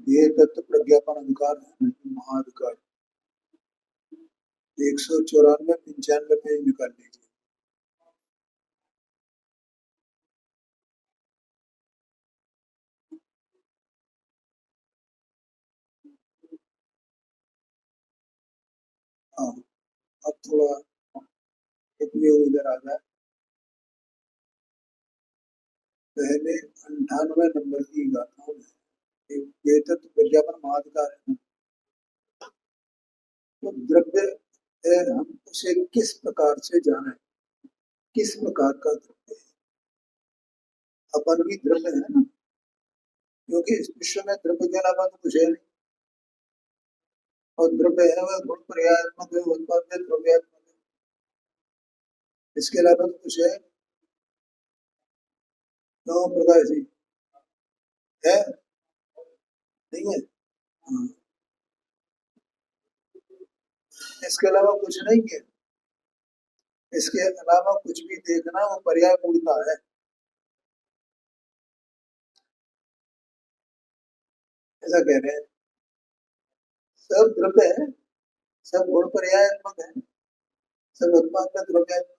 ये तत्व प्रज्ञापन अधिकार है, महाधिकार 194 95 पेज निकाल लीजिए। हाँ, अब थोड़ा उपयोग इधर आ जाए। पहले 98 नंबर की गाथाओं में ये तत्व प्रज्ञापन महाधिकार है। तो द्रव्य है, हम उसे किस प्रकार से जाने, किस प्रकार का द्रव्य है। अपन भी द्रव्य है ना, क्योंकि इस विश्व में द्रव्य के अलावा तो कुछ है नहीं। और द्रव्य है वह गुण पर्यायात्मक है, उत्पाद्य द्रव्यात्मक है, इसके अलावा तो कुछ है। तो प्रकाश जी है, नहीं है। हाँ, इसके अलावा कुछ नहीं है। इसके अलावा कुछ भी देखना वो पर्याय मूलता है। ऐसा कह रहे हैं, सब द्रव्य है, सब गुण पर्यायात्मक है, सब उत्पाद द्रव्यात्मक,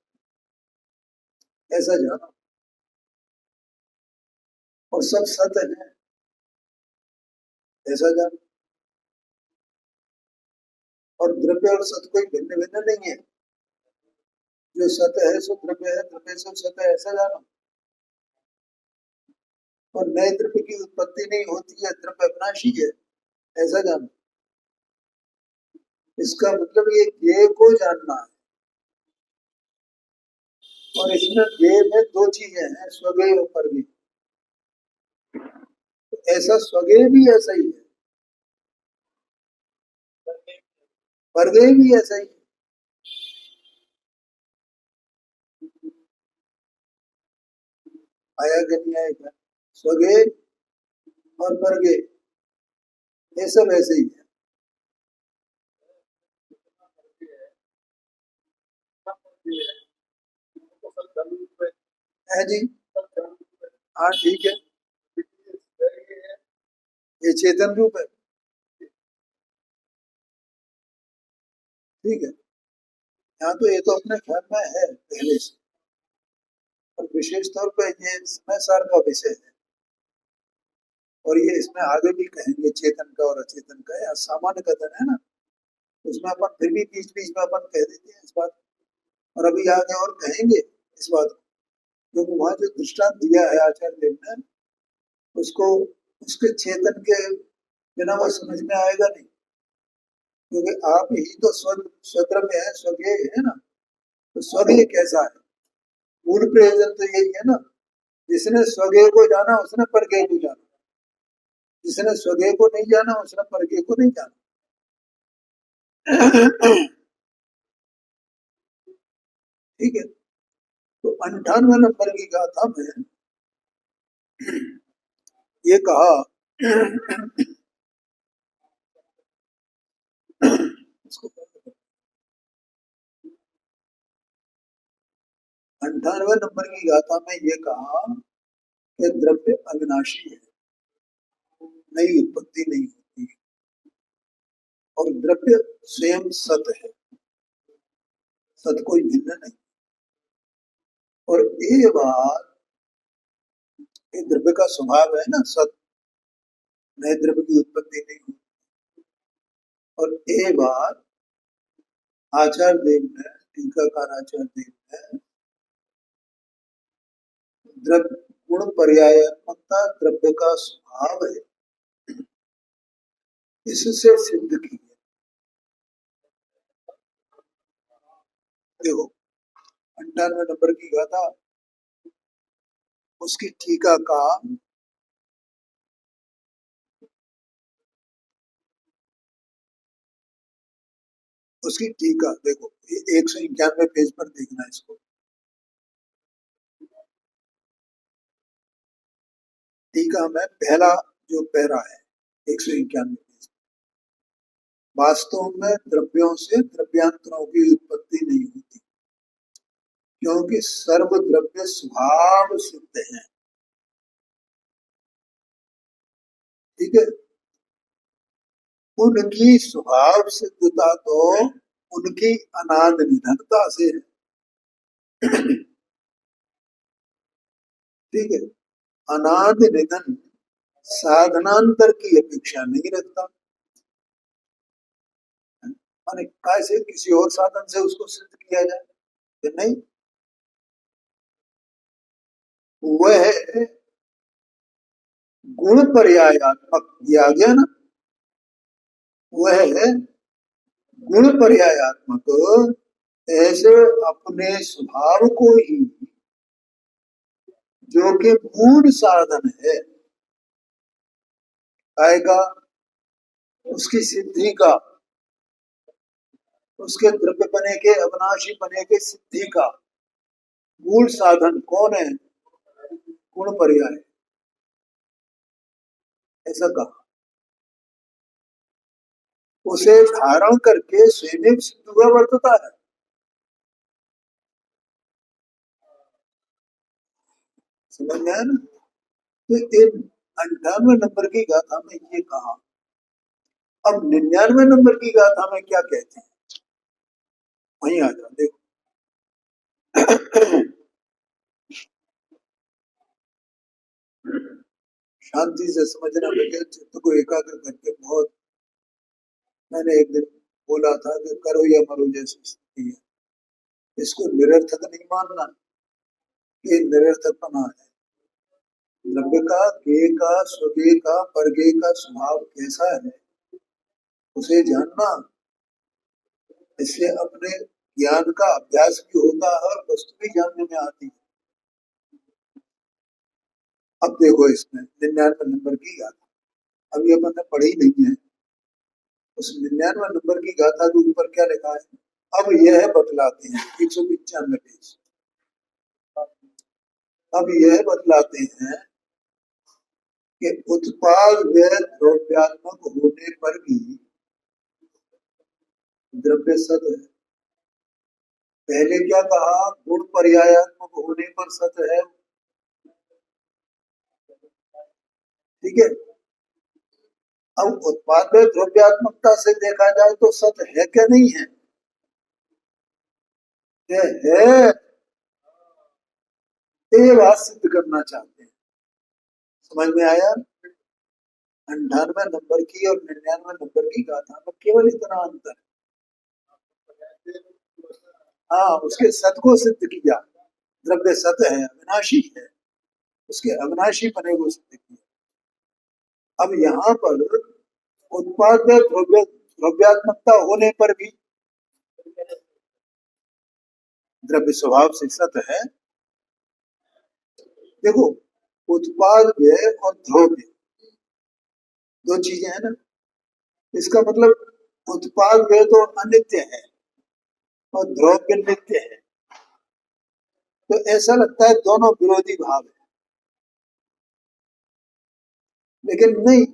ऐसा जानो। और सब सत्य है, ऐसा जानो। और द्रव्य और सत्य कोई भिन्न भिन्न नहीं है। जो सत्य है सो द्रव्य है, द्रव्य सो सत्य है, ऐसा जानो। और नए द्रव्य की उत्पत्ति नहीं होती है, द्रव्य अविनाशी है, ऐसा जानो। इसका मतलब ये ज्ञेय को जानना है। और इसमें ज्ञेय में दो चीजें हैं, स्वगेय और परगेय। तो ऐसा स्वगेय भी ऐसा ही है, परगेय भी ऐसा ही है। आया कि नहीं आएगा, स्वगेय और परगेय ये सब ऐसे ही है जी। हाँ ठीक है, ये चेतन रूप है, ठीक है। यहाँ तो ये तो अपने घर में है पहले से। और विशेष तौर पर ये समय सार का विषय है। और ये इसमें आगे भी कहेंगे चेतन का और अचेतन का, या सामान्य कथन है ना, उसमें अपन फिर भी बीच बीच में अपन कह देते हैं इस बात। और अभी आगे और कहेंगे इस बात को, क्योंकि वहां जो दृष्टांत दिया है आचार्य देव ने, उसको उसके चेतन के बिना वो समझ में आएगा नहीं। क्योंकि आप ही तो स्वद्रव्य है, स्वगेय है ना। तो स्वगेय कैसा है, मूल प्रयोजन तो यही है ना। जिसने स्वगेय को जाना उसने परगेय को जाना, जिसने स्वगेय को नहीं जाना उसने परगेय को नहीं जाना। ठीक है। तो 98 नंबर की गाथा में ये कहा, इसको 98 नंबर की गाथा में ये कहा कि द्रव्य अविनाशी है, नई उत्पत्ति नहीं होती है। और द्रव्य स्वयं सत है, सत कोई भिन्न नहीं। और ये बात, ये द्रव्य का स्वभाव है ना, सत, नए द्रव्य की उत्पत्ति नहीं होती। और ये बात आचार्य देव ने, टीकाकार आचार्य देव ने, द्रव्य गुण पर्यायात्मकता द्रव्य का स्वभाव है, इससे सिद्ध की है। देखो 98 नंबर की गाथा, उसकी टीका का उसकी टीका देखो, 191 पेज पर देखना इसको। टीका में पहला जो पैरा है 191 पेज, वास्तव में द्रव्यों से द्रव्यांतरों की उत्पत्ति नहीं होती, क्योंकि सर्व द्रव्य स्वभाव सिद्ध है। ठीक है। उनकी स्वभाव सिद्धता तो उनकी अनाद निधनता से है। ठीक है, अनाद निधन साधनांतर की अपेक्षा नहीं रखता, माने कैसे किसी और साधन से उसको सिद्ध किया जाए कि नहीं, वह गुण पर्यायात्मक, ये आ गया ना, वह गुण पर्यायात्मक ऐसे अपने स्वभाव को ही, जो कि मूल साधन है आएगा उसकी सिद्धि का, उसके द्रव्य बने के अविनाशी बने के सिद्धि का मूल साधन कौन है? गुण पर्याय, ऐसा कहा। उसे धारण करके स्वयं सिद्ध हुआ वर्तता है। समझ में आया ना? तो इन 98 नंबर की गाथा में ये कहा। अब 99 नंबर की गाथा में क्या कहते हैं, वहीं आ जाओ देखो। शांति से समझना बगैर चित्त को एकाग्र करके, बहुत मैंने एक दिन बोला था कि करो या मरो जैसी स्थिति है, इसको निरर्थक नहीं मानना, ये निरर्थकपना है। द्रव्य का, गेय का, स्वगेय का, परगेय का स्वभाव कैसा है उसे जानना, इससे अपने ज्ञान का अभ्यास भी होता है और वस्तु भी जानने में आती है। अब देखो इसमें 99 नंबर की गाथा, अभी अपन ने पढ़ी नहीं है, उस 99 नंबर की गाथा के ऊपर क्या लिखा है, अब यह बतलाते हैं, 195 पेज, अब यह बतलाते हैं कि उत्पाद व द्रव्यात्मक होने पर भी द्रव्य सत है। पहले क्या कहा, गुण पर्यायात्मक होने पर सत है, ठीक है। अब उत्पाद व द्रव्यात्मकता से देखा जाए तो सत है क्या नहीं है? है, ये बात सिद्ध करना चाहते हैं। समझ में आया? 98 नंबर की और 99 नंबर की गाथा में केवल इतना अंतर है। हाँ, उसके सत को सिद्ध किया, द्रव्य सत है, अविनाशी है, उसके अविनाशी पने को सिद्ध किया। अब यहाँ पर उत्पाद द्रव्यात्मकता होने पर भी द्रव्य स्वभाव से सत है। देखो, उत्पाद व्यय और द्रव्य दो चीजें हैं ना, इसका मतलब उत्पाद व्यय तो अनित्य है और द्रव्य नित्य है, तो ऐसा लगता है दोनों विरोधी भाव है, लेकिन नहीं,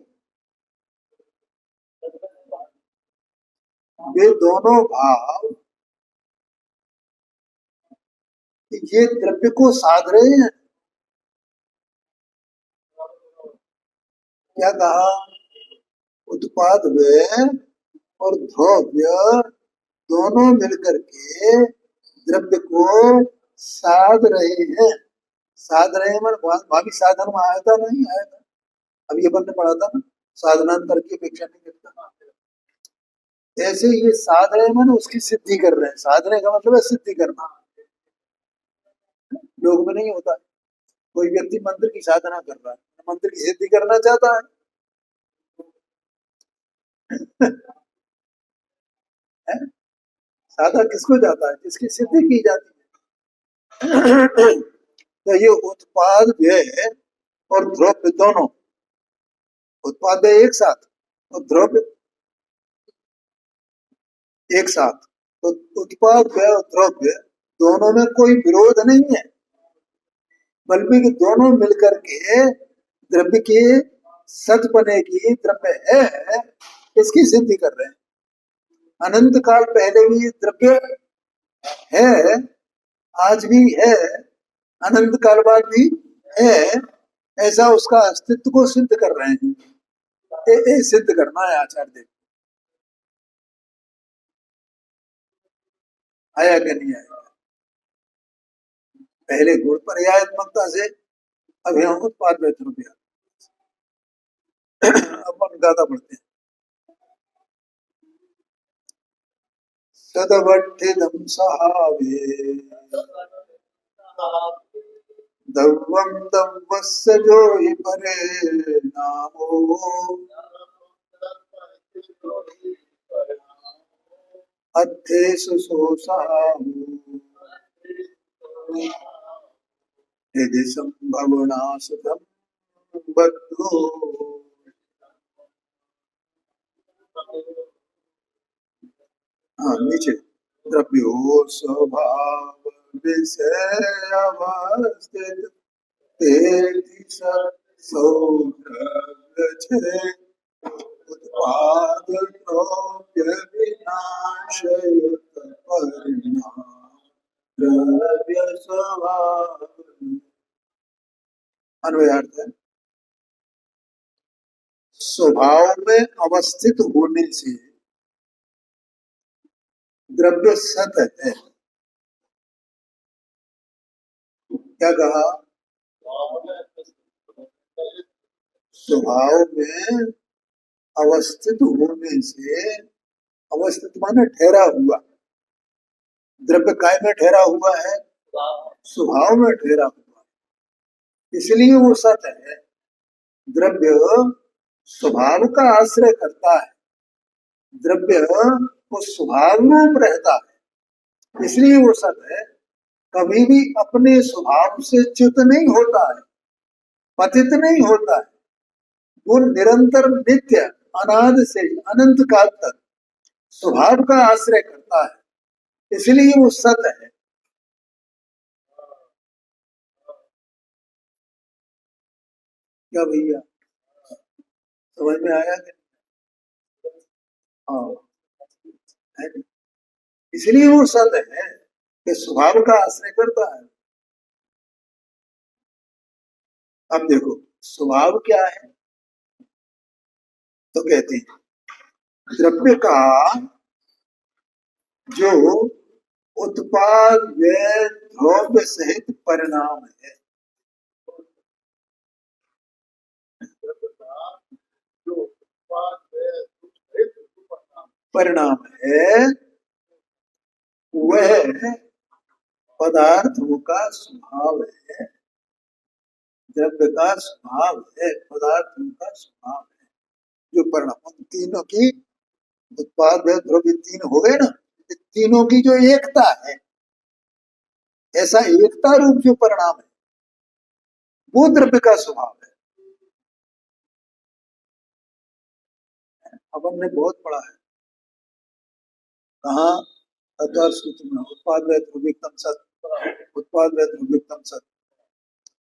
वे दोनों भाव ये द्रव्य को साध रहे हैं। क्या कहा, उत्पाद व्यय और द्रव्य दोनों मिलकर के द्रव्य को साध रहे हैं। साध रहे हैं वहां भी साधन में आया था, नहीं आया था? अभी अपन ने पढ़ा था ना, साधनांतर की अपेक्षा नहीं करता। ऐसे ये साध रहे हैं, उसकी सिद्धि कर रहे हैं। साधने का मतलब है सिद्धि करना, योग में नहीं होता। कोई व्यक्ति मंत्र की साधना कर रहा है, मंत्र की सिद्धि करना चाहता है, है? साधा किसको जाता है, जिसकी सिद्धि की जाती है। तो ये उत्पाद व्यय और द्रव्य दोनों, उत्पाद व्यय एक साथ और द्रव्य एक साथ, तो उत्पाद व्यय और द्रव्य दोनों में कोई विरोध नहीं है, बल्कि दोनों मिलकर के द्रव्य के सत बने की, द्रव्य है इसकी सिद्धि कर रहे हैं। अनंत काल पहले भी द्रव्य है, आज भी है, अनंत काल बाद भी है, ऐसा उसका अस्तित्व को सिद्ध कर रहे हैं। ये सिद्ध करना है आचार्य देव। आया कि नहीं आया? पहले गुण पर्यायत्मकता से, अब यहाँ उत्पाद वैतरूप्य। अपन गाथा पढ़ते हैं। सदवट्ठिदं सहावे दव्वं दव्वस्य जो हि परे नामो अर्थेषु सोऽसहावो यदि संभवना सुखं बद्धो। हाँ नीचे, द्रव्यो स्वभाव विषय अवस्थित तेति सौद्रव्य उत्पाद द्रव्य विनाशयुत परिणाम द्रव्य स्वभाव। अन्वयार्थ है, स्वभाव में अवस्थित होने से द्रव्य सत है। क्या कहा? स्वभाव में अवस्थित होने से, अवस्थित माने ठहरा हुआ, द्रव्य काय में ठहरा हुआ है? स्वभाव में ठहरा हुआ, इसलिए वो सत है। द्रव्य स्वभाव का आश्रय करता है, द्रव्य वो स्वभाव रूप रहता है, इसलिए वो सत है। कभी भी अपने स्वभाव से च्युत नहीं होता है, पतित नहीं होता है, वो निरंतर नित्य अनादि से अनंत काल तक स्वभाव का आश्रय करता है, इसलिए वो सत है। क्या भैया समझ में आया कि? हाँ, इसलिए वो सत है कि स्वभाव का आश्रय करता है। अब देखो स्वभाव क्या है, तो कहते हैं द्रव्य का जो उत्पाद व्यय द्रव्य सहित परिणाम है, परिणाम है, वह पदार्थों का स्वभाव है। द्रव्य का स्वभाव है, पदार्थों का स्वभाव है, जो परिणाम तीनों की उत्पाद व्यय द्रव्य तीन हो गए ना, तीनों की जो एकता है, ऐसा एकता रूप जो परिणाम है वो द्रव्य का स्वभाव है। अपन ने बहुत पढ़ा है, कहा अद्वार सूत्र में, उत्पाद व्यय द्रव्यतम सत, उत्पाद व्यय द्रव्यतम सत।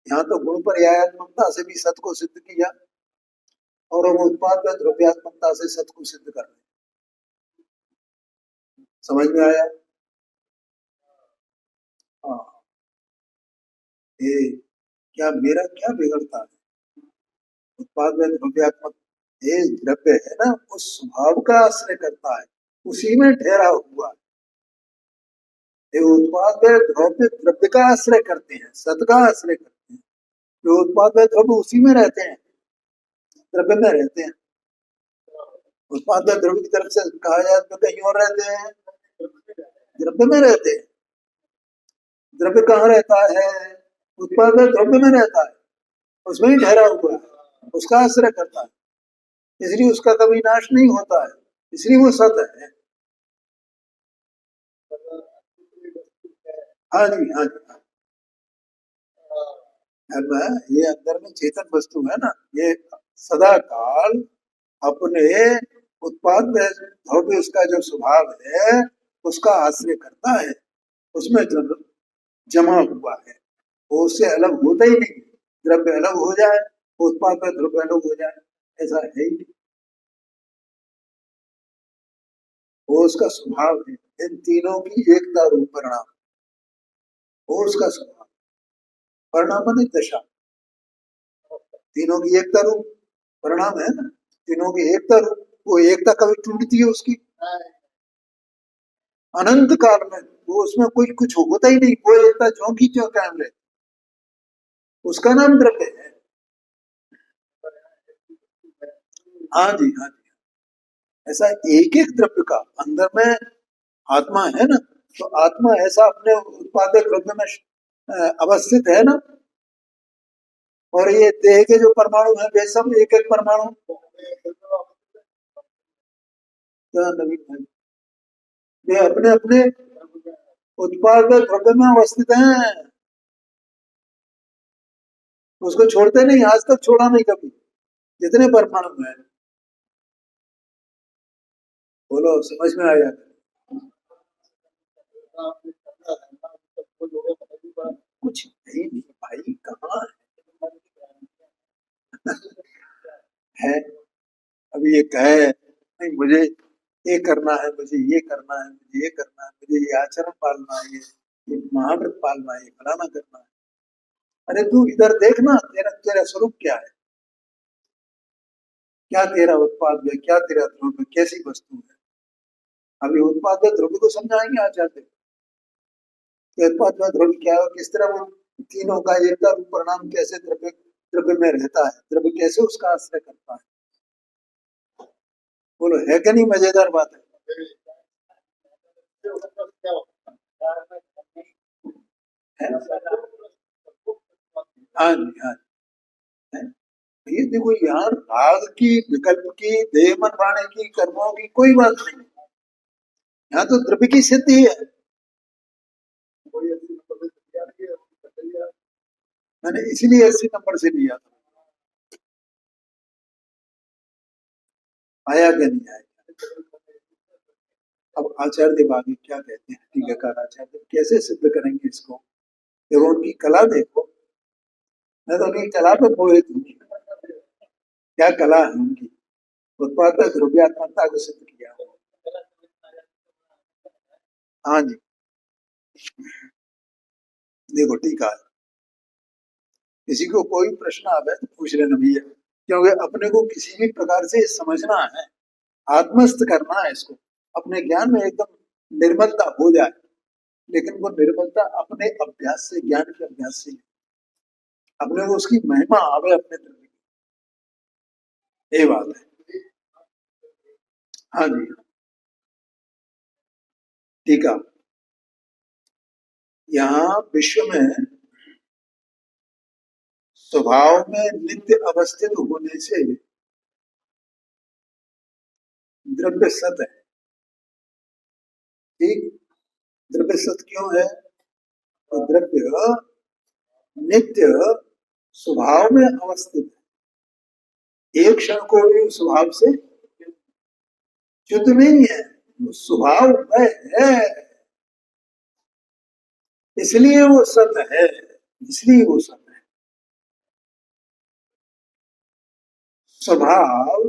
यहाँ तो गुण पर्यायात्मकता से भी सत को सिद्ध किया, और वो उत्पाद व्यय द्रव्यात्मकता से सत को सिद्ध कर रहे। समझ में आया? हाँ, ये क्या मेरा क्या बिगड़ता है? उत्पाद व्यय द्रव्यात्मक ये द्रव्य है ना, उस स्वभाव का आश्रय करता है, उसी में ठहरा हुआ है। ये उत्पाद व्यय द्रव्य द्रव्य का आश्रय करते हैं, सत का आश्रय करते हैं। जो उत्पाद व्यय द्रव्य उसी में रहते हैं, द्रव्य में रहते हैं। उत्पाद व्यय द्रव्य की तरफ से कहा जाए तो कहीं और रहते हैं, द्रव्य में रहते हैं। द्रव्य कहाँ रहता है? उत्पाद व्यय द्रव्य में रहता है, उसमें ही ठहरा हुआ है, उसका आश्रय करता है, इसलिए उसका कभी नाश नहीं होता है, इसलिए वो सत है। हाँ जी, हाँ जी, ये अंदर में चेतन वस्तु है ना, ये सदा काल अपने उत्पाद में द्रव्य उसका जो स्वभाव है उसका आश्रय करता है, उसमें जमा हुआ है, वो उससे अलग होता ही नहीं। द्रव्य अलग हो जाए, उत्पाद में द्रव्य अलग हो जाए, ऐसा है ही नहीं, वो उसका स्वभाव है। इन तीनों की एकता रूप परिणाम, वो उसका स्वभाव। परिणाम माने दशा, तीनों की एकता रूप परिणाम है ना, तीनों की एकता रूप, वो एकता कभी टूटती है उसकी? अनंत काल में वो उसमें कोई कुछ होता ही नहीं, वो एकता ज्यों की त्यों कायम रहती, उसका नाम द्रव्य है। हाँ जी, हाँ जी। ऐसा एक एक द्रव्य का अंदर में आत्मा है ना, तो आत्मा ऐसा अपने उत्पादक द्रव्य में अवस्थित है ना। और ये देह के जो परमाणु है वे सब एक एक परमाणु क्या नवीन भाई, वे अपने अपने उत्पादक द्रव्य में अवस्थित हैं, उसको छोड़ते नहीं, आज तक छोड़ा नहीं कभी, जितने परमाणु हैं। बोलो समझ में आया? कुछ नहीं, नहीं भाई, कहाँ है? अभी ये कहे नहीं मुझे ये करना है, मुझे ये करना है, मुझे ये करना है, मुझे ये आचरण पालना है, ये महाव्रत पालना है, ये फलाना करना है। अरे तू इधर देखना, तेरा तेरा स्वरूप क्या है, क्या तेरा उत्पाद है, क्या तेरा ध्रुव, कैसी वस्तु है। अभी उत्पाद ध्रुव को समझाएंगे आचार्य, कि उत्पाद ध्रुव क्या है, किस तरह वो तीनों का एकता रूप परिणाम कैसे द्रव्य द्रव्य में रहता है, द्रव्य कैसे उसका आश्रय करता है। बोलो है क्या नहीं मजेदार बात है? है? हाँ जी, हाँ जी, है। ये देखो यहाँ राग की, विकल्प की, देह मन वाणी की, कर्मों की कोई बात नहीं है। यहाँ तो द्रव्य की सिद्धि है। मैंने इसीलिए 80 नंबर से लिया था। आया क्या नहीं आया? अब आचार्य देव आगे क्या कहते हैं, टीकाकार आचार्य देव कैसे सिद्ध करेंगे इसको? देखो उनकी कला देखो, मैं तो उनकी कला पे मोहित हूँ। क्या कला है उनकी, उत्पाद ध्रुव्यात्मकता को सिद्ध किया। हाँ जी, देखो टीका है, किसी को कोई प्रश्न आवे तो पूछ लेना भैया, क्योंकि अपने को किसी भी प्रकार से समझना है, आत्मस्थ करना है इसको, अपने ज्ञान में एकदम निर्मलता हो जाए। लेकिन वो निर्मलता अपने अभ्यास से, ज्ञान के अभ्यास से, अपने को उसकी महिमा आवे अपने दिल में, ये बात है। हाँ जी, ठीक है। यहाँ विश्व में स्वभाव में नित्य अवस्थित होने से द्रव्य सत है। ठीक, द्रव्य सत क्यों है? तो द्रव्य नित्य स्वभाव में अवस्थित है, एक क्षण को भी स्वभाव से च्युत नहीं है, वो स्वभाव में है, इसलिए वो सत है, इसलिए वो सत है। स्वभाव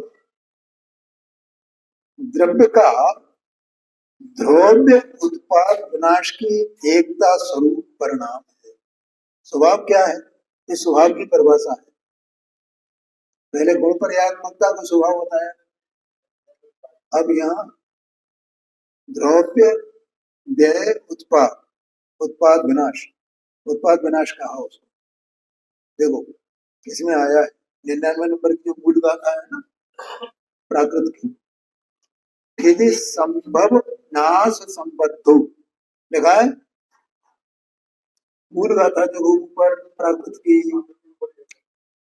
द्रव्य का द्रव्य उत्पाद विनाश की एकता स्वरूप परिणाम है। स्वभाव क्या है? ये स्वभाव की परिभाषा है। पहले गुण पर्यात्मकता को स्वभाव बताया, अब यहाँ द्रव्य व्यय उत्पाद, उत्पाद विनाश, उत्पाद विनाश कहा उसको। देखो किसमें आया है, 99 नंबर की जो मूल गाथा है ना प्राकृत की, यदि संभव नाश संबद्धो लिखा है। मूल गाथा जो ऊपर प्राकृत की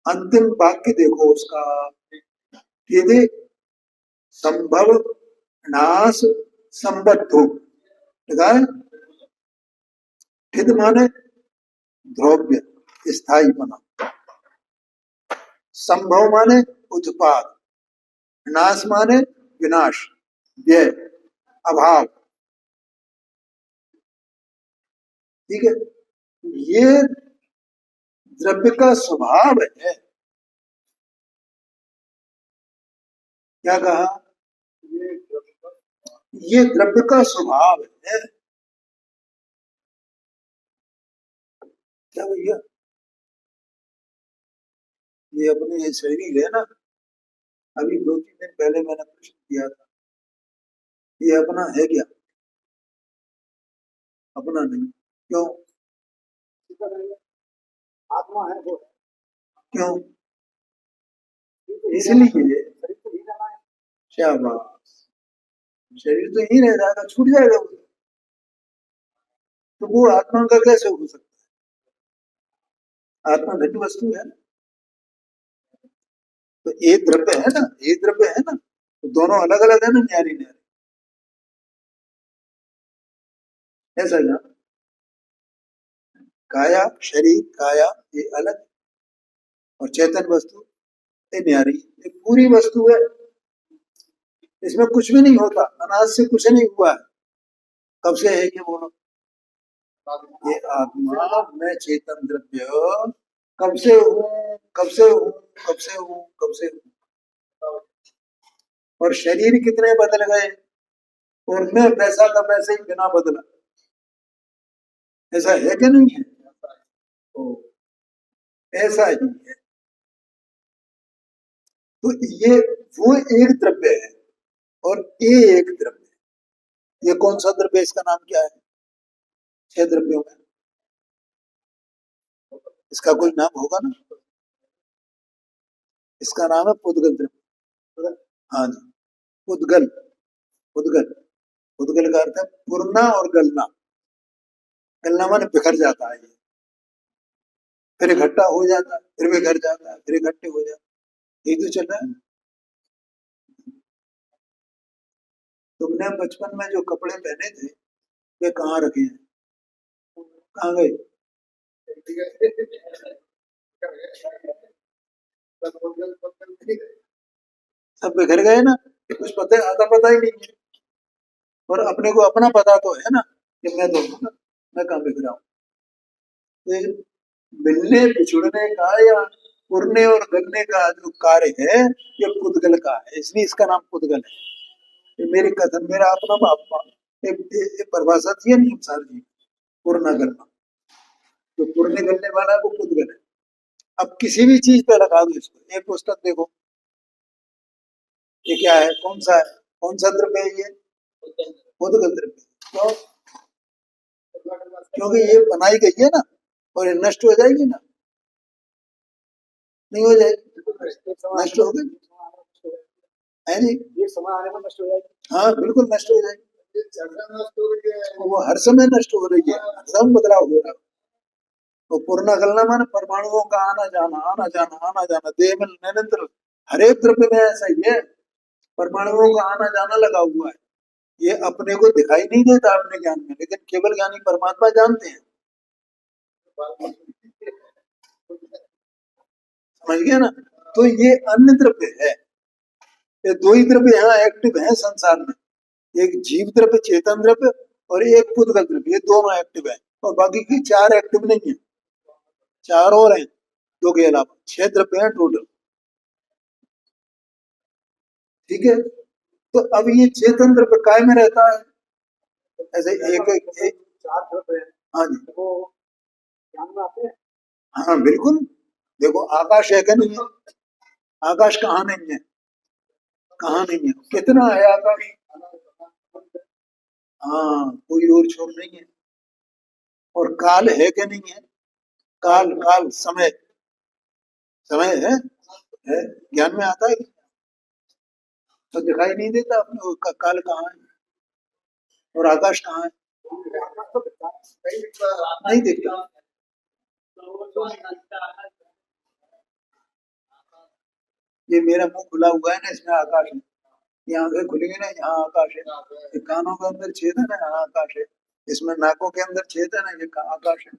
अंतिम वाक्य देखो उसका, यदि संभव नाश संबद्धो लिखा है। ठिद माने द्रव्य स्थायी बना, संभव माने उत्पाद, नाश माने विनाश, व्यय, अभाव। ठीक है, ये द्रव्य का स्वभाव है। क्या कहा? ये द्रव्य का स्वभाव है। क्या भैया, ये अपने ये शरीर है ना, अभी 2-3 दिन पहले मैंने प्रश्न किया था, ये अपना है क्या? अपना नहीं। क्यों? आत्मा है वो, क्यों? इसलिए शाबाश, शरीर तो यही रह जाएगा, छूट जाएगा वो। तो वो आत्मा का कैसे हो सकता है? आत्मा घटी वस्तु है। तो एक द्रव्य है ना, एक द्रव्य है ना, तो दोनों अलग अलग है ना, न्यारी न्यारी, ऐसा ना। काया शरीर, काया ये अलग, और चेतन वस्तु ये न्यारी, ये पूरी वस्तु है। इसमें कुछ भी नहीं होता, अनाज से कुछ नहीं हुआ है। कब से है ये बोलो? ये आत्मा मैं चेतन द्रव्य कब से हूँ, कब से हूँ, कब से हूँ, कब से हूँ। और शरीर कितने बदल गए, और मैं वैसा का वैसे ही बिना बदला। ऐसा है कि नहीं है? तो ऐसा ही है। तो ये वो एक द्रव्य है, और ये एक द्रव्य है। ये कौन सा द्रव्य, इसका नाम क्या है? छह द्रव्यों में इसका कोई नाम होगा ना। इसका नाम है पुद्गल द्रव्य। हाँ जी, पुद्गल। पुद्गल, पुद्गल का अर्थ है पुरना और गलना। गलना माने बिखर जाता है ये, फिर इकट्ठा हो जाता है, फिर बिखर जाता है, फिर इकट्ठे हो जाता है, यही तो चल रहा है। तुमने बचपन में जो कपड़े पहने थे वे कहाँ रखे हैं? कहाँ गए? सब बिखर गए ना, कुछ पता आता पता ही नहीं है। और अपने को अपना पता तो है ना कि मैं तो हूं ना, मैं कहाँ बिखरा हूँ। तो ये मिलने बिछुड़ने का या उड़ने और गलने का जो कार्य है, ये पुद्गल का है, इसलिए इसका नाम पुद्गल है। ये मेरे कथन, मेरा अपना बापा परिभाषा थी नियम सार जी, पुरना गलना। जो पुरने गलने वाला है वो पुद्गल है। अब किसी भी चीज पे लगा दो इसको, एक पुस्तक देखो, ये क्या है, कौन सा है, कौन सा द्रव्य है ये? पुद्गल द्रव्य। क्यों? क्योंकि ये बनाई गई है ना, और ये नष्ट हो जाएगी ना, नहीं हो जाएगी, नष्ट हो गई है जी, ये समय आने में नष्ट हो जाएगी। हाँ बिल्कुल नष्ट हो जाएगी। वो हर समय नष्ट हो रही है, हर समय बदलाव हो रहा है। तो पूर्णा गलना माने परमाणुओं का आना जाना, आना जाना, आना जाना, देह में निरंतर, हर एक द्रव्य में ऐसा ही है, परमाणुओं का आना जाना लगा हुआ है। ये अपने को दिखाई नहीं देता अपने ज्ञान में, लेकिन केवल ज्ञानी परमात्मा जानते हैं। समझ गया ना? तो ये अन्य द्रव्य है, ये दो ही द्रव्य यहाँ एक्टिव है संसार में, एक जीव द्रव्य चेतन द्रव्य, और एक पुद्गल द्रव्य, ये दोनों एक्टिव है। और बाकी की चार एक्टिव नहीं है, चार और हैं, दो के अलावा छह द्रव्य हैं टोटल। ठीक है, तो अब ये चेतन द्रव्य काय में रहता है? ऐसे एक चार द्रव्य है, हाँ जी, वो ज्ञान में आते हैं। हाँ बिल्कुल। देखो आकाश है क्या नहीं है? आकाश कहाँ नहीं है? कहाँ नहीं है, कितना है आकाश? हाँ, कोई और छोर नहीं है। और काल है क्या नहीं है? काल, काल समय, समय है, ज्ञान में आता है तो दिखाई नहीं देता अपने को, काल कहाँ है और आकाश कहाँ है, नहीं दिखता। ये मेरा मुंह खुला हुआ है ना, इसमें आकाश है। ये आंखें खुली है ना, यहाँ आकाश है। ये कानों के अंदर छेद है ना, यहाँ आकाश है। इसमें नाकों के अंदर छेद है ना, ये आकाश है।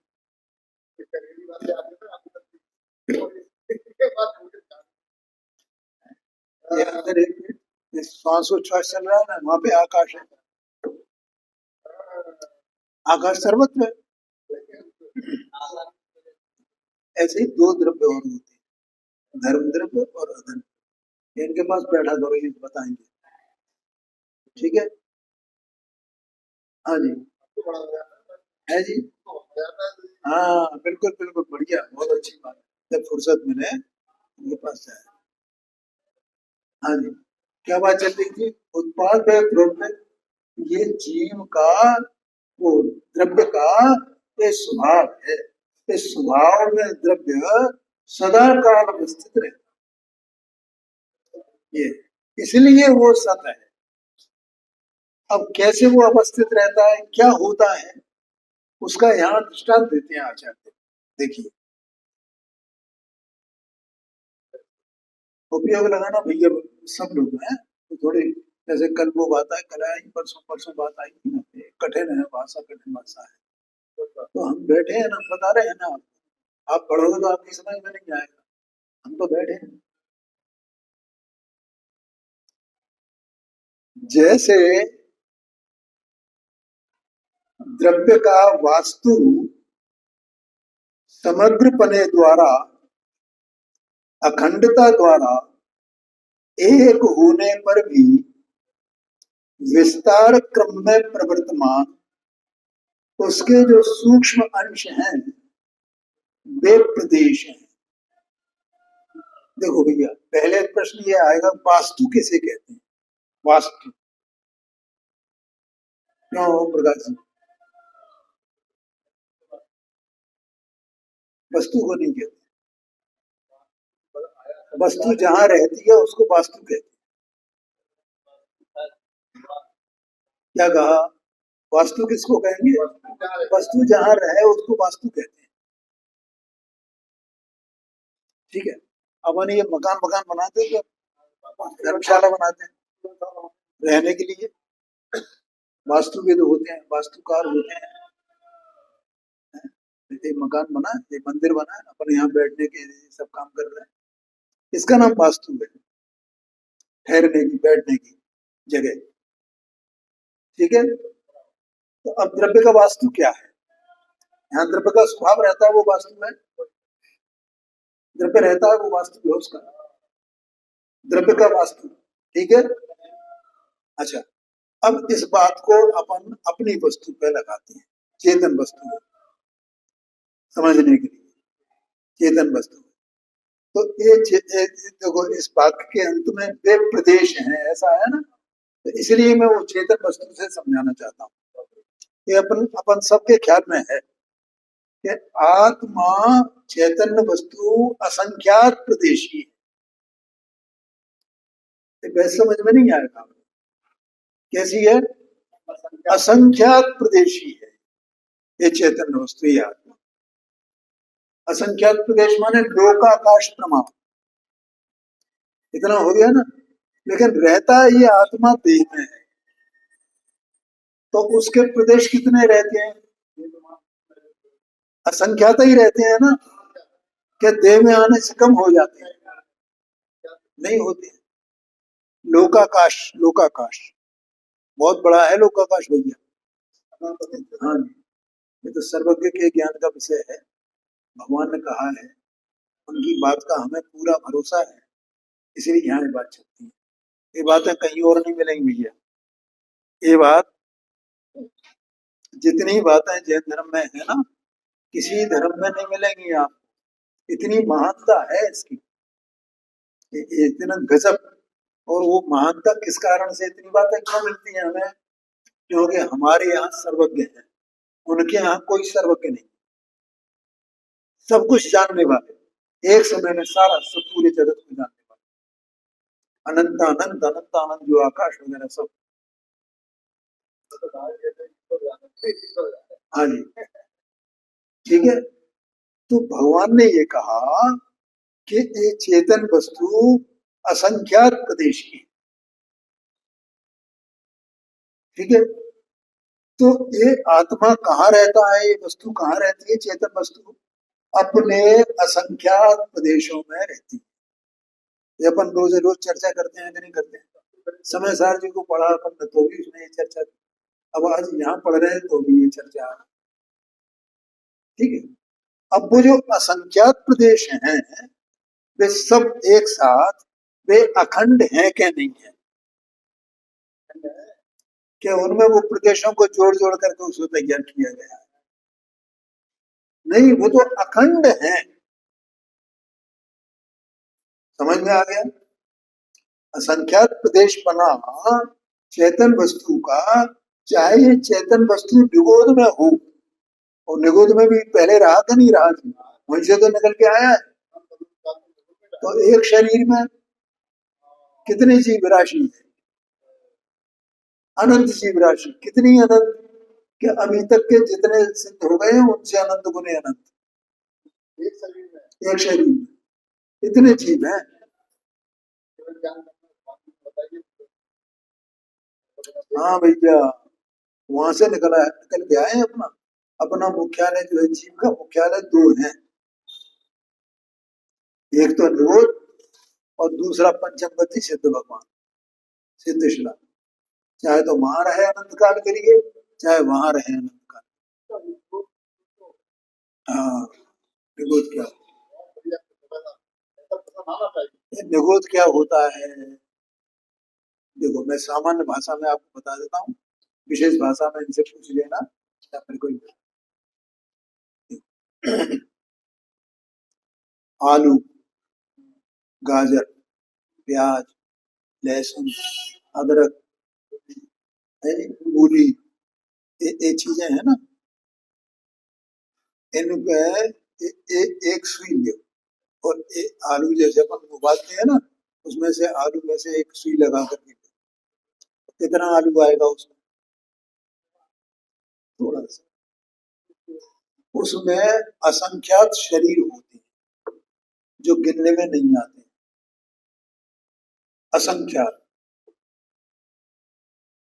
ये अंदर एक ये श्वासोच्छ्वास चल रहा है ना, वहां पे आकाश है। आकाश सर्वत्र है। ऐसे ही दो द्रव्य और होते हैं, धर्म द्रव्य और अधर्म। इनके पास बैठा करो, ये बताएंगे। ठीक है, हाँ जी, है जी, हाँ बिल्कुल बिल्कुल, बढ़िया, बहुत अच्छी बात। जब फुर्सत मिले उनके पास जाए। हाँ जी, क्या बात चल रही थी? उत्पाद है द्रव्य, ये जीव का वो द्रव्य का ये स्वभाव है। इस स्वभाव में द्रव्य सदा काल अवस्थित रहता ये, इसलिए वो सत है। अब कैसे वो अवस्थित रहता है, क्या होता है, उसका यहाँ दृष्टांत देते हैं आचार्य। देखिए, उपयोग लगाना भैया सब लोग हैं, तो थोड़ी जैसे कल वो बात आई, कल आई, परसों परसों बात आई, कठिन है भाषा, कठिन भाषा है, तो हम बैठे हैं ना, बता रहे हैं ना, आप पढ़ोगे तो आपकी समझ में नहीं आएगा, हम तो बैठे हैं। जैसे द्रव्य का वास्तु समग्र पने द्वारा, अखंडता द्वारा एक होने पर भी विस्तार क्रम में प्रवर्तमान उसके जो सूक्ष्म अंश हैं वे प्रदेश हैं। देखो भैया, पहले प्रश्न ये आएगा, वास्तु किसे कहते हैं? वास्तु क्यों प्रकाश जी? वस्तु को नहीं कहते, वस्तु जहां रहती है उसको वास्तु कहते हैं। क्या कहा? वास्तु किसको कहेंगे? वस्तु जहां रहे उसको वास्तु कहते हैं। ठीक है, अपन ये मकान मकान बनाते हैं, धर्मशाला बनाते हैं रहने के लिए, वास्तुविद होते हैं, वास्तुकार होते हैं। एक मकान बना, एक मंदिर बना, अपन यहाँ बैठने के सब काम कर रहे हैं, इसका नाम वास्तु है, ठहरने की, बैठने की जगह। ठीक है, तो अब द्रव्य का वास्तु क्या है? यहाँ द्रव्य का स्वभाव रहता है, वो वास्तु है। द्रव्य रहता है, वो वास्तु है उसका, द्रव्य का वास्तु। ठीक है, अच्छा, अब इस बात को अपन अपनी वस्तु पे लगाते हैं, चेतन वस्तु है, समझने के लिए, चेतन वस्तु। तो ये देखो, इस वाक्य के अंत में वे प्रदेश हैं, ऐसा है ना, तो इसलिए मैं वो चेतन वस्तु से समझाना चाहता हूँ। ये अपन अपन सबके ख्याल में है कि आत्मा चैतन्य वस्तु असंख्यात प्रदेशी है। वैसे समझ में नहीं आएगा, कैसी है? असंख्यात प्रदेशी है ये चैतन्य वस्तु, ये आत्मा। असंख्यात प्रदेश माने लोकाकाश प्रमाण, इतना हो गया ना। लेकिन रहता ये आत्मा देह में है, तो उसके प्रदेश कितने रहते हैं? असंख्यात ही रहते हैं ना, क्या देह में आने से कम हो जाते हैं? नहीं होते। लोकाकाश, लोकाकाश बहुत बड़ा है, लोकाकाश भैया। हाँ, ये तो सर्वज्ञ के ज्ञान का विषय है, भगवान ने कहा है, उनकी बात का हमें पूरा भरोसा है, इसलिए यहाँ ये बात चलती है। ये बातें कहीं और नहीं मिलेंगी भैया, ये बात जितनी बातें जैन धर्म में है ना, किसी धर्म में नहीं मिलेंगी आप। इतनी महानता है इसकी, इतना गजब। और वो महानता किस कारण से, इतनी बातें क्यों मिलती हैं हमें? क्योंकि हमारे यहाँ सर्वज्ञ है, उनके यहाँ कोई सर्वज्ञ नहीं, सब कुछ जानने वाले, एक समय में सारा सब पूरे जगत को जानने वाले, अनंत अनंत अनंत अनंत जो आकाश वगैरह सब। हाँ जी, ठीक है। तो भगवान ने ये कहा कि ये चेतन वस्तु असंख्यात प्रदेश की, ठीक है। तो ये आत्मा कहाँ रहता है, ये वस्तु कहाँ रहती है, चेतन वस्तु अपने असंख्यात प्रदेशों में रहती है। ये अपन रोज रोज चर्चा करते हैं कि नहीं करते हैं? समय सार जी को पढ़ा अपन ने तो भी उसमें ये चर्चा, अब आज यहाँ पढ़ रहे हैं तो भी ये चर्चा, ठीक है। अब वो जो असंख्यात प्रदेश हैं, वे सब एक साथ, वे अखंड हैं क्या नहीं है? क्या उनमें वो प्रदेशों को जोड़ जोड़ करके उसको तैयार किया गया है? नहीं, वो तो अखंड है। समझ में आ गया? असंख्यात प्रदेश बना चेतन वस्तु का चाहे ये चेतन वस्तु निगोद में हो, और निगोद में भी पहले रहा था नहीं रहा थी, वहीं से तो निकल के आया है। तो एक शरीर में कितनी जीव राशि है? अनंत जीव राशि। कितनी अनंत? कि अभी तक के जितने सिद्ध हो गए हैं उनसे अनंत गुने अनंत एक शरीर में इतने जीव हैं। हाँ भैया, वहां से निकल के आए अपना अपना मुख्यालय जो है, जीव का मुख्यालय दो है, एक तो निरोध और दूसरा पंचमपति सिद्ध भगवान सिद्धेश्वरा। चाहे तो वहां रहे अनंत काल के लिए, चाहे वहां रहे अनंत काल। हाँ, निगोद क्या निगोद क्या होता है? देखो, मैं सामान्य भाषा में आपको बता देता हूँ, विशेष भाषा में इनसे पूछ लेना या फिर कोई। आलू, गाजर, प्याज, लहसुन, अदरक, मूली, ये चीजें है ना, इनपे एक सुई ले, और आलू जैसे अपन उबालते हैं ना, उसमें से आलू में से एक सुई लगा करके, कितना आलू आएगा उसमें? थोड़ा सा। उसमें असंख्यात शरीर होते हैं जो गिनने में नहीं आते, असंख्यात।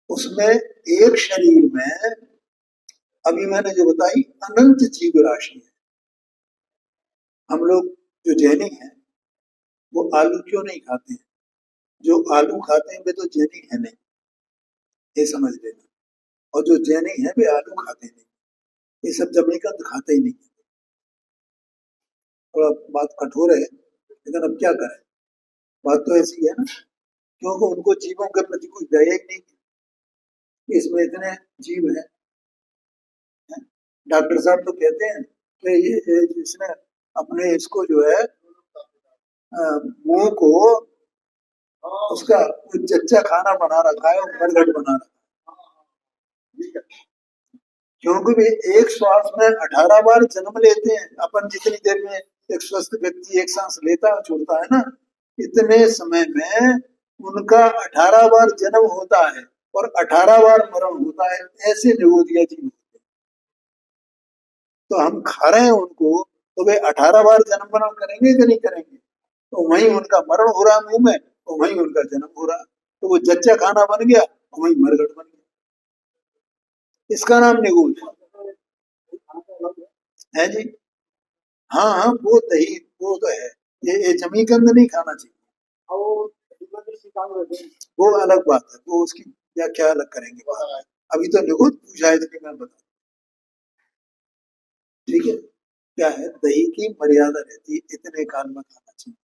उसमें एक शरीर में, अभी मैंने जो बताई, अनंत जीव राशि है। हम लोग जो जैनी हैं वो आलू क्यों नहीं खाते हैं? जो आलू खाते हैं वे तो जैनी है नहीं, ये समझ लेना। और जो जैनी है वे आलू खाते नहीं, ये सब जमीकंद खाते ही नहीं। थोड़ा बात कठोर है, लेकिन अब क्या करें, बात तो ऐसी है ना, क्योंकि उनको जीवों के प्रति कोई दया ही नहीं है। इसमें इतने जीव हैं, डॉक्टर साहब तो कहते हैं कि ये इसने अपने इसको जो है मुंह को उसका चच्चा खाना बना रखा है और मरघट बना रखा है, क्योंकि वे एक श्वास में 18 बार जन्म लेते हैं। अपन जितनी देर में एक स्वस्थ व्यक्ति एक सांस लेता और छोड़ता है ना, इतने समय में उनका 18 बार जन्म होता है और 18 बार मरण होता है। ऐसे निगोदिया जीव होते हैं। तो हम खा रहे हैं उनको, तो वे 18 बार जन्म मरण करेंगे कि नहीं करेंगे? तो वहीं उनका मरण हो रहा है मुंह में, और वहीं उनका जन्म हो रहा है। तो वो जच्चा खाना बन गया और वहीं मरघट बन गया। इसका नाम निगोद है जी। हाँ हाँ, वो दही वो तो है, ये जमीकंद नहीं खाना चाहिए, वो अलग बात है, वो उसकी व्याख्या अलग करेंगे बाद में। अभी तो निगोद पूछा है, इसलिए मैं बता, ठीक है। क्या है, दही की मर्यादा रहती है, इतने काल में खाना चाहिए,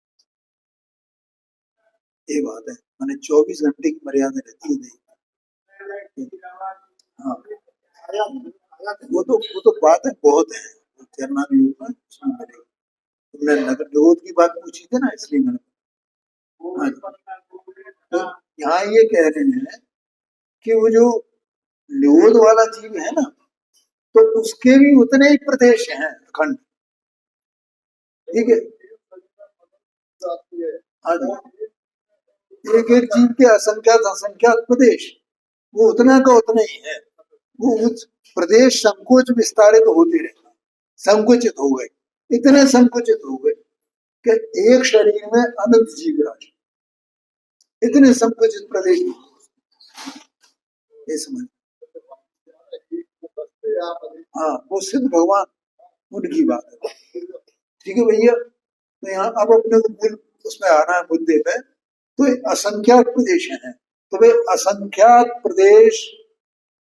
ये बात है। मैंने 24 घंटे की मर्यादा रहती है दही। हाँ, वो तो बात है, बहुत है, जर्मन योग में उसमें मिलेगी। तुमने निगोद की बात पूछी थी ना, इसलिए मैंने। हाँ जी। तो यहाँ ये कह रहे हैं कि वो जो निगोद वाला जीव है ना, तो उसके भी उतने ही प्रदेश हैं, खंड, ठीक है। हाँ जी, एक एक जीव के असंख्यात असंख्यात प्रदेश, वो उतना का उतना ही है। वो उस प्रदेश संकोच विस्तारित होते रहे, संकुचित हो गए, इतने संकुचित हो गए कि एक शरीर में अनंत जीव राशि, इतने संकुचित प्रदेश, ये समझ। हाँ, वो सिद्ध भगवान, उनकी बात है, ठीक है भैया। तो यहाँ अब अपने को मूल उसमें आना है, मुद्दे पे। तो ये असंख्यात प्रदेश हैं, तो वे असंख्यात प्रदेश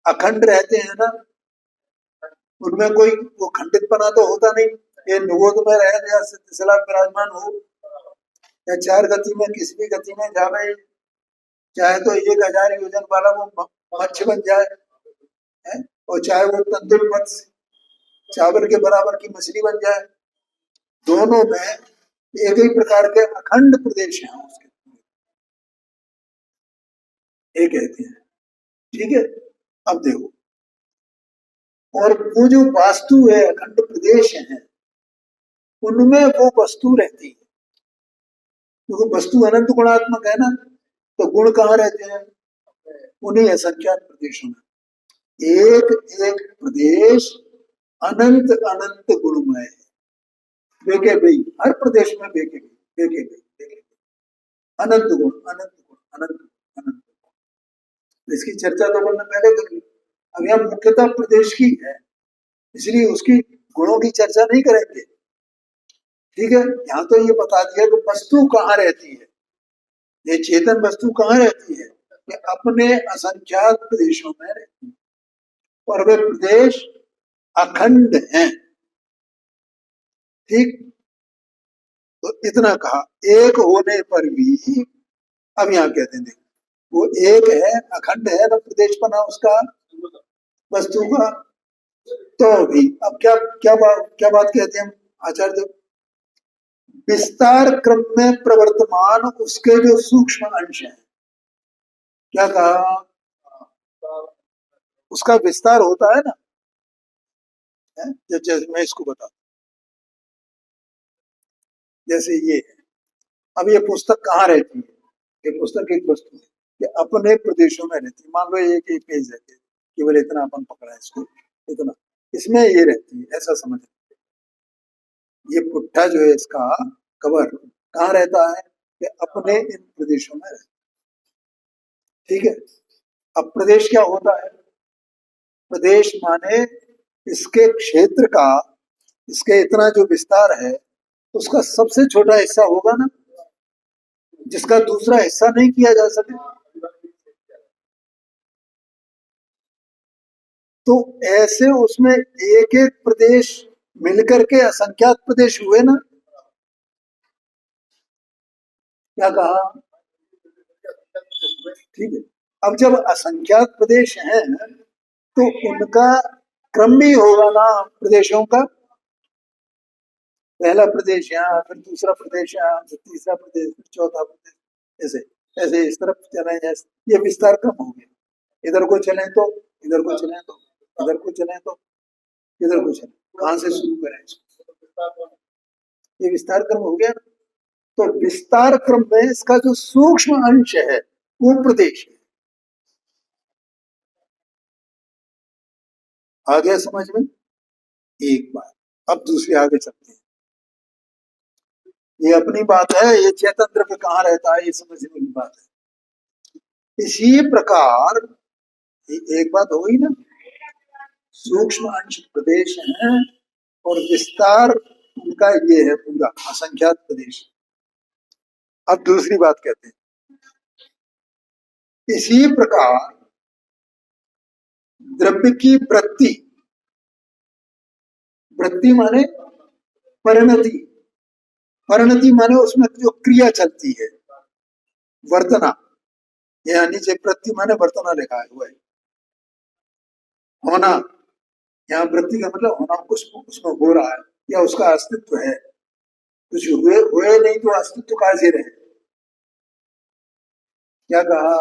अखंड रहते हैं ना, उनमें कोई वो खंडित पना तो होता नहीं। ये निगोद में रहे या सिलसिला विराजमान हो, या चार गति में किसी भी गति में जावे, चाहे तो 1000 योजन वाला वो मत्स्य बन जाए है, और चाहे वो तंदुर मत्स्य चावल के बराबर की मछली बन जाए, दोनों में एक ही प्रकार के अखंड प्रदेश हैं उसके, ये कहते हैं, ठीक है। अब देखो, और वो जो वास्तु है, अखंड प्रदेश है, उनमें वो वस्तु रहती है, क्योंकि वस्तु अनंत गुणात्मक है ना, तो गुण कहाँ रहते हैं? उन्हीं असंख्यात प्रदेशों में। एक एक प्रदेश अनंत अनंत गुणमय है, बेके बई, हर प्रदेश में बेके बई, बेके बई, बेके बई, अनंत गुण, अनंत गुण, अनंत गुण, अनंत गुण। इसकी चर्चा तो हमने पहले कर ली। अब यहाँ मुख्यतः प्रदेश की है, इसलिए उसकी गुणों की चर्चा नहीं करेंगे। ठीक है, यहाँ तो ये बता दिया कि वस्तु कहाँ रहती है, ये चेतन वस्तु कहाँ रहती है, ये अपने असंख्यात प्रदेशों में रहती है, और वे प्रदेश अखंड हैं। ठीक, तो इतना कहा। एक होने पर भी, अब यहाँ कहते हैं, वो एक है, अखंड है, तो प्रदेश बना उसका, वस्तु का। तो भी अब क्या बात कहते हैं आचार्य देव? विस्तार क्रम में प्रवर्तमान उसके जो सूक्ष्म अंश हैं, क्या कहा? उसका विस्तार होता है ना, जैसे मैं इसको बता, जैसे ये है। अब ये पुस्तक कहाँ रहती है? ये पुस्तक एक वस्तु है, ये अपने प्रदेशों में रहती है। मान लो एक एक पेज रहती है, केवल इतना अपन पकड़ा है इसको, इतना, इसमें ये रहती है, ऐसा समझ। ये पुट्ठा जो है, इसका कवर कहाँ रहता है? कि अपने इन प्रदेशों में रहता है। ठीक है, अब प्रदेश क्या होता है? प्रदेश माने इसके क्षेत्र का, इसके इतना जो विस्तार है, उसका सबसे छोटा हिस्सा होगा ना, जिसका दूसरा हिस्सा नहीं किया जा सके। तो ऐसे उसमें एक एक प्रदेश मिलकर के असंख्यात प्रदेश हुए ना। क्या कहा? ठीक है, अब जब असंख्यात प्रदेश हैं, तो उनका क्रम भी होगा ना प्रदेशों का। पहला प्रदेश यहाँ, फिर दूसरा प्रदेश यहाँ, फिर तीसरा प्रदेश, फिर चौथा प्रदेश, ऐसे ऐसे इस तरफ चले, ऐसे ये विस्तार क्रम हो गया। इधर को चले तो, इधर को चले तो, इधर को चले तो, इधर को चले, कहाँ से शुरू करें इसको? ये विस्तार क्रम हो गया ना। तो विस्तार क्रम में इसका जो सूक्ष्म अंश है, वो प्रदेश है। आ गया समझ में? एक बात। अब दूसरी आगे चलते हैं। ये अपनी बात है, ये चेतन द्रव्य कहाँ रहता है, ये समझने की बात है। इसी प्रकार एक बात हो गई ना, सूक्ष्म अंश प्रदेश है और विस्तार उनका ये है पूरा असंख्यात प्रदेश। अब दूसरी बात कहते हैं, इसी प्रकार द्रव्य की वृत्ति, वृत्ति माने परिणति, परिणति माने उसमें जो क्रिया चलती है, वर्तना, यहाँ नीचे वृत्ति माने वर्तना लिखा है, हुआ है होना। यहाँ वृत्ति का मतलब होना, कुछ उसमें हो रहा है या उसका अस्तित्व है। कुछ हुए हुए नहीं तो अस्तित्व कहाँ से रहे? क्या कहा?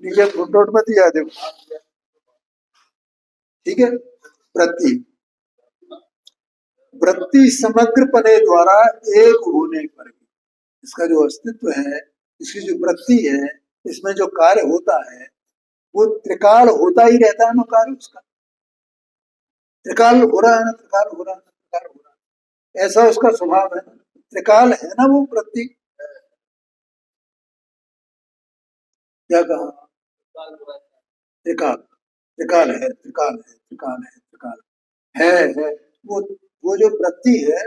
नीचे फुटनोट में दिया देखो। ठीक है, वृत्ति, वृत्ति समग्र पने द्वारा एक होने पर भी इसका जो अस्तित्व है, इसकी जो वृत्ति है, इसमें जो कार्य होता है, वो त्रिकाल होता ही रहता है ना कार्य उसका। त्रिकाल हो रहा है ना, त्रिकाल हो रहा है ना, त्रिकाल हो रहा है, ऐसा उसका स्वभाव है ना, त्रिकाल है ना वो वृत्ति। क्या कहा? त्रिकाल, त्रिकाल है, त्रिकाल है, त्रिकाल है, त्रिकाल है। वो जो वृत्ति है,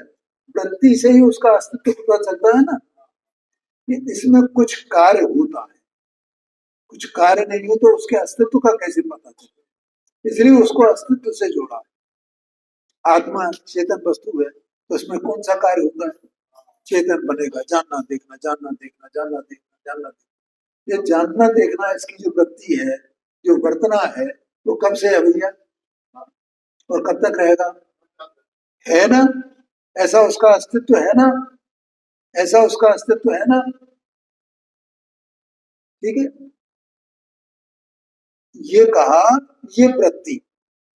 वृत्ति से ही उसका अस्तित्व पता चलता है ना, कि इसमें कुछ कार्य होता है, कुछ कार्य नहीं हो तो उसके अस्तित्व का कैसे पता चले? इसलिए उसको अस्तित्व से जोड़ा। आत्मा चेतन वस्तु है, तो उसमें कौन सा कार्य होता है? चेतन बनेगा, जानना देखना, जानना देखना, जानना देखना, जानना देखना। ये जानना देखना, इसकी जो वृत्ति है, जो वर्तना है, वो कब से है भैया और कब तक रहेगा? है ना, ऐसा उसका अस्तित्व है ना, ऐसा उसका अस्तित्व है ना। ठीक है, ये कहा, ये वृत्ति,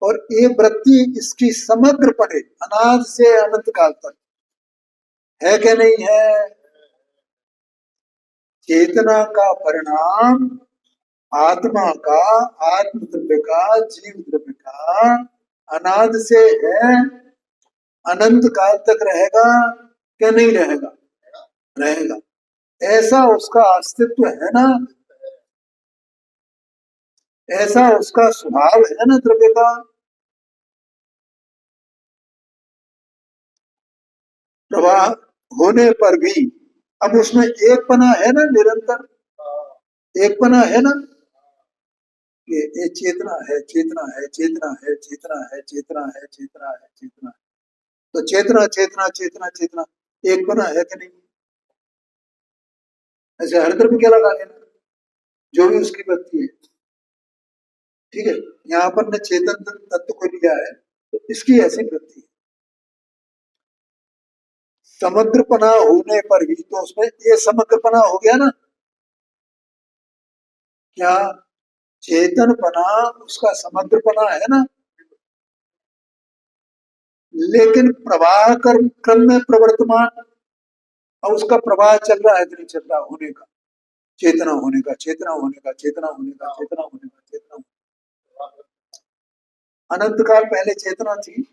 और ये वृत्ति इसकी समग्र पड़े अनाद से अनंत काल तक है कि नहीं है। चेतना का परिणाम आत्मा का, आत्म द्रव्य का, जीव द्रव्य का अनाद से है, अनंत काल तक रहेगा क्या नहीं रहेगा? रहेगा। ऐसा उसका अस्तित्व है ना, ऐसा उसका स्वभाव है ना द्रव्य का। प्रवाह होने पर भी अब उसमें एक पना है ना, निरंतर एक पना है ना, कि ये चेतना है, चेतना है, चेतना है, चेतना है, चेतना है, चेतना है, चेतना है। तो चेतना चेतना चेतना चेतना एक पना है कि नहीं? ऐसे हर तरफ क्या लगा लेना, जो भी उसकी वृत्ति है। ठीक है, यहाँ पर ने चेतन तत्व को लिया है तो इसकी ऐसी वृत्ति है। समग्रपना होने पर भी तो उसमें ये समग्रपना हो गया ना, क्या चेतनपना उसका समग्रपना है ना। लेकिन प्रवाह क्रम में प्रवर्तमान, और उसका प्रवाह चल रहा है कि नहीं चल रहा, होने का, चेतना होने का, चेतना होने का, चेतना होने का, चेतना होने का, चेतना। अनंत काल पहले चेतना थी,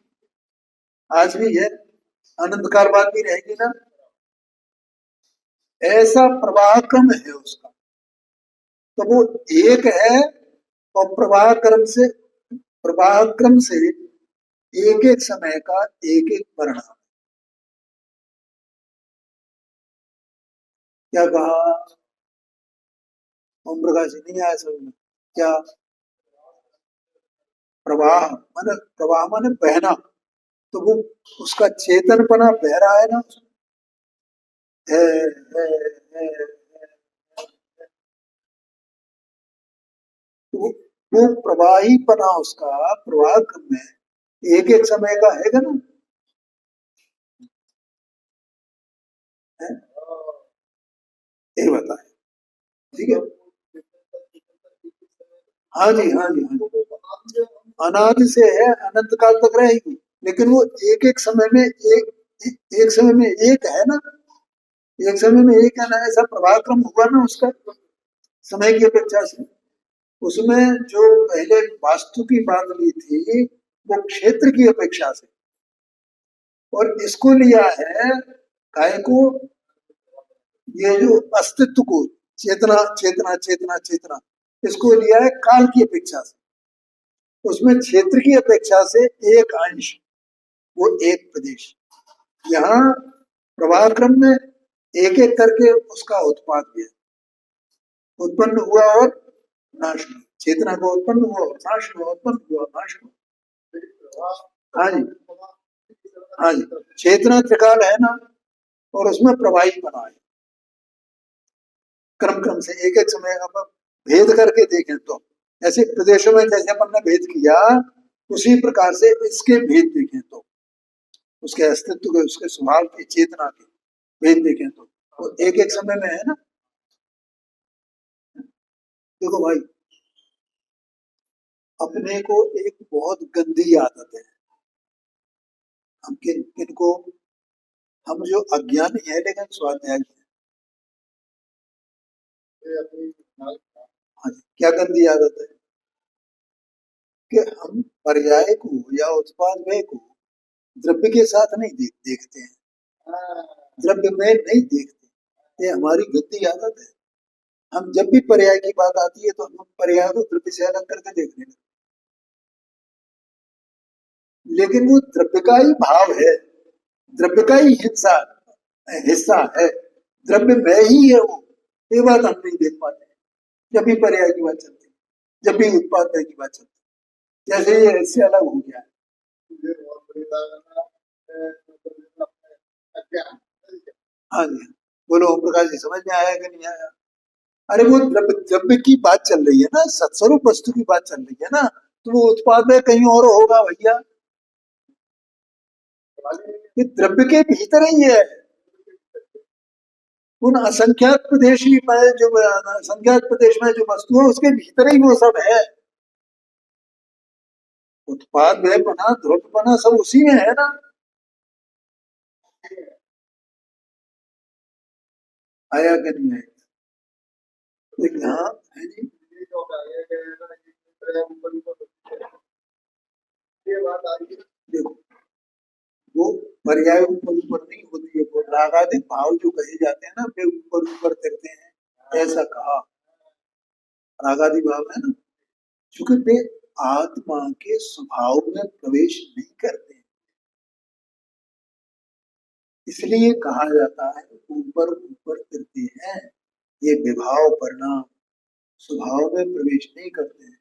आज भी है, अनंत काल बाद भी रहेगी ना। ऐसा प्रवाह क्रम है उसका, तो वो एक है और प्रवाह क्रम से एक एक समय का एक एक परिणाम। क्या कहा ओम प्रकाश जी? नहीं आया समझ में क्या? प्रवाह माने बहना, तो वो उसका चेतनपना बह रहा है ना, है, है, है, है। तो वो प्रवाहीपना उसका प्रवाह क्रम में एक एक समय का है ना, है? ये बताए। ठीक है, हाँ जी, हाँ जी, हाँ जी। अनादि से है, अनंत काल तक रहेगी, लेकिन वो एक एक समय में एक समय में एक है ना, एक समय में एक है ना, ऐसा प्रवाह क्रम हुआ ना उसका समय की अपेक्षा से। उसमें जो पहले वास्तु की बात ली थी वो क्षेत्र की अपेक्षा से, और इसको लिया है काय को, ये जो अस्तित्व को, चेतना चेतना चेतना चेतना, इसको लिया है काल की अपेक्षा से। उसमें क्षेत्र की अपेक्षा से एक अंश, वो एक प्रदेश। यहाँ प्रवाह क्रम में एक एक करके उसका उत्पाद भी है, उत्पन्न हुआ और नाश हुआ, चेतना को उत्पन्न हुआ और नाश हुआ, उत्पन्न हुआ नाश हुआ। हाँ जी, हाँ जी, चेतना त्रिकाल है ना, और उसमें प्रवाही बना है क्रम क्रम से एक एक समय। अब भेद करके देखें तो ऐसे प्रदेशों में जैसे अपन ने भेद किया, उसी प्रकार से इसके भेद देखें तो, उसके अस्तित्व के, उसके स्वभाव की, चेतना के भेद देखें तो एक एक समय में है ना। देखो भाई, अपने को एक बहुत गंदी आदत है, हम किन को, हम जो अज्ञानी है लेकिन स्वाध्याय है। हाँ जी, क्या गंदी आदत है कि हम पर्याय को या उत्पाद व्यय को द्रव्य के साथ नहीं देखते हैं, द्रव्य में नहीं देखते। ये हमारी गंदी आदत है। हम जब भी पर्याय की बात आती है तो हम पर्याय को द्रव्य से अलग करके देखने लगते, लेकिन वो द्रव्य का ही भाव है, द्रव्य का ही हिस्सा है, द्रव्य में ही है वो। ये बात हम नहीं देख पाते जब भी पर्याय की बात चलती है, जब भी उत्पाद व्यय की बात चलती है, जैसे ये इससे अलग हो गया है। हाँ जी, बोलो ओम प्रकाश जी, समझ में आया कि नहीं आया? अरे वो द्रव्य की बात चल रही है ना, सत्स्वरूप वस्तु की बात चल रही है ना, तो वो उत्पाद में कहीं और होगा भैया, ये द्रव्य के भीतर ही है। उन असंख्यात प्रदेश में जो असंख्यात प्रदेश में जो वस्तु है उसके भीतर ही वो सब है। उत्पाद व्ययपना ध्रुवपना सब उसी में है ना। आया कि नहीं आया? तो यहाँ है जी, देखो वो पर्याय ऊपर ऊपर नहीं होती है, वो रागादिक भाव जो कहे जाते हैं ना, वे ऊपर ऊपर करते हैं, ऐसा कहा। रागादि भाव है ना, क्योंकि वे आत्मा के स्वभाव में प्रवेश नहीं करते, इसलिए कहा जाता है ऊपर ऊपर करते हैं। ये विभाव परिणाम स्वभाव में प्रवेश नहीं करते हैं,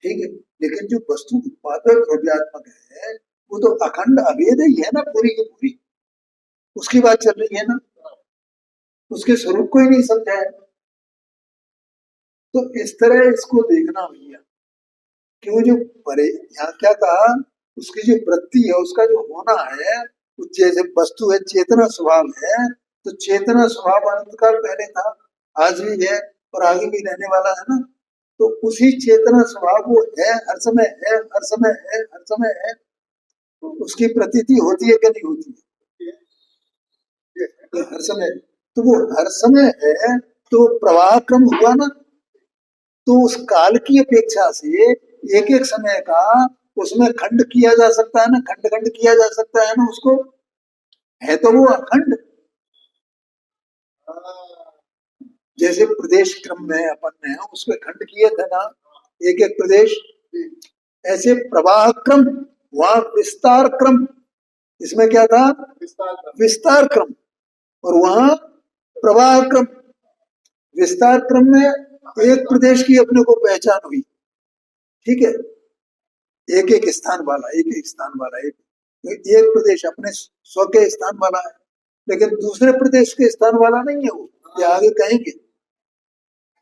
ठीक है। लेकिन जो वस्तु उत्पादक द्रव्यात्मक है, वो तो अखंड अभेद ही है ना, पूरी की पूरी उसकी बात चल रही है ना, उसके स्वरूप को ही नहीं समझा है। तो इस तरह इसको देखना भैया कि वो जो परे यहाँ क्या कहा, उसकी जो वृत्ति है, उसका जो होना है, वो जैसे वस्तु है, चेतना स्वभाव है, तो चेतना स्वभाव अनंत काल पहले था, आज भी है और आगे भी रहने वाला है ना। तो उसी चेतना स्वभाव वो है, हर समय है, हर समय है, हर समय है, तो उसकी प्रतीति होती है कि नहीं होती है? ये हर समय, तो वो हर समय है, तो प्रवाह क्रम हुआ ना। तो उस काल की अपेक्षा से एक एक समय का उसमें खंड किया जा सकता है ना, खंड खंड किया जा सकता है ना उसको, है तो वो अखंड। जैसे प्रदेश क्रम में अपन ने उसमें खंड किए थे ना, एक एक प्रदेश, ऐसे प्रवाह क्रम, वहां विस्तार क्रम, इसमें क्या था, विस्तार क्रम, और वहां प्रवाह क्रम। विस्तार क्रम में एक प्रदेश की अपने को पहचान हुई, ठीक है, एक एक स्थान वाला, एक एक स्थान वाला, एक प्रदेश अपने स्व के स्थान वाला है, लेकिन दूसरे प्रदेश के स्थान वाला नहीं है वो। ये आगे कहेंगे,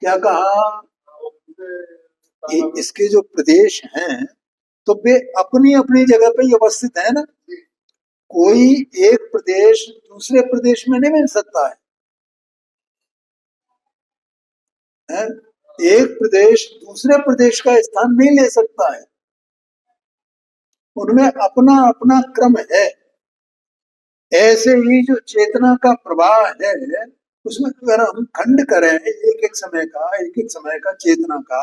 क्या कहा, इसके जो प्रदेश हैं तो वे अपनी अपनी जगह पे ही अवस्थित है ना। कोई एक प्रदेश दूसरे प्रदेश में नहीं मिल सकता है? एक प्रदेश दूसरे प्रदेश का स्थान नहीं ले सकता है, उनमें अपना अपना क्रम है। ऐसे ही जो चेतना का प्रवाह है, उसमें अगर हम खंड करें एक एक समय का, एक एक समय का चेतना का,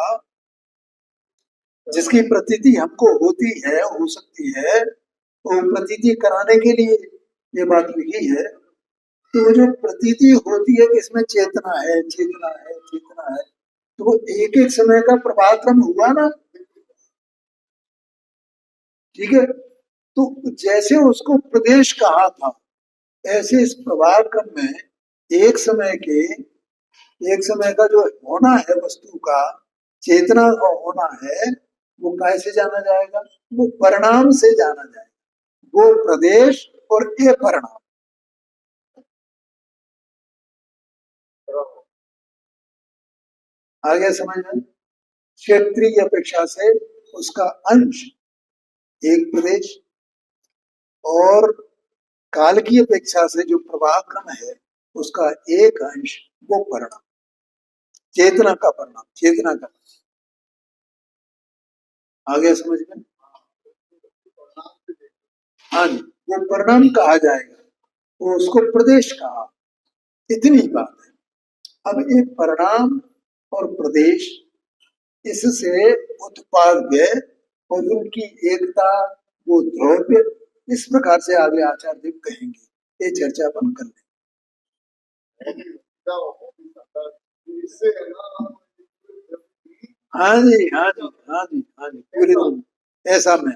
जिसकी प्रतीति हमको होती है, हो सकती है, तो प्रतीति कराने के लिए ये बात लिखी है। तो वो जो प्रतीति होती है कि इसमें चेतना है, चेतना है, चेतना है, तो वो एक एक समय का प्रवाह क्रम हुआ ना, ठीक है। तो जैसे उसको प्रदेश कहा था, ऐसे इस प्रवाह क्रम में एक समय के, एक समय का जो होना है वस्तु का, चेतना का होना है, वो कैसे जाना जाएगा, वो परिणाम से जाना जाएगा, वो प्रदेश और ये परिणाम। आगे समझ में, क्षेत्रीय की अपेक्षा से उसका अंश एक प्रदेश, और काल की अपेक्षा से जो प्रवाह क्रम है उसका एक अंश वो परिणाम, चेतना का परिणाम, चेतना का। आगे समझ में, हाँ जी, वो परिणाम कहा जाएगा, वो उसको प्रदेश कहा, इतनी बात है। अब ये परिणाम और प्रदेश, इससे उत्पाद व्यय और उनकी एकता, वो द्रव्य, इस प्रकार से आगे आचार्य कहेंगे, ये चर्चा अपन कर लेंगे। हाँ जी, हाँ जी, हाँ जी, हाँ जी, पूरे ऐसा में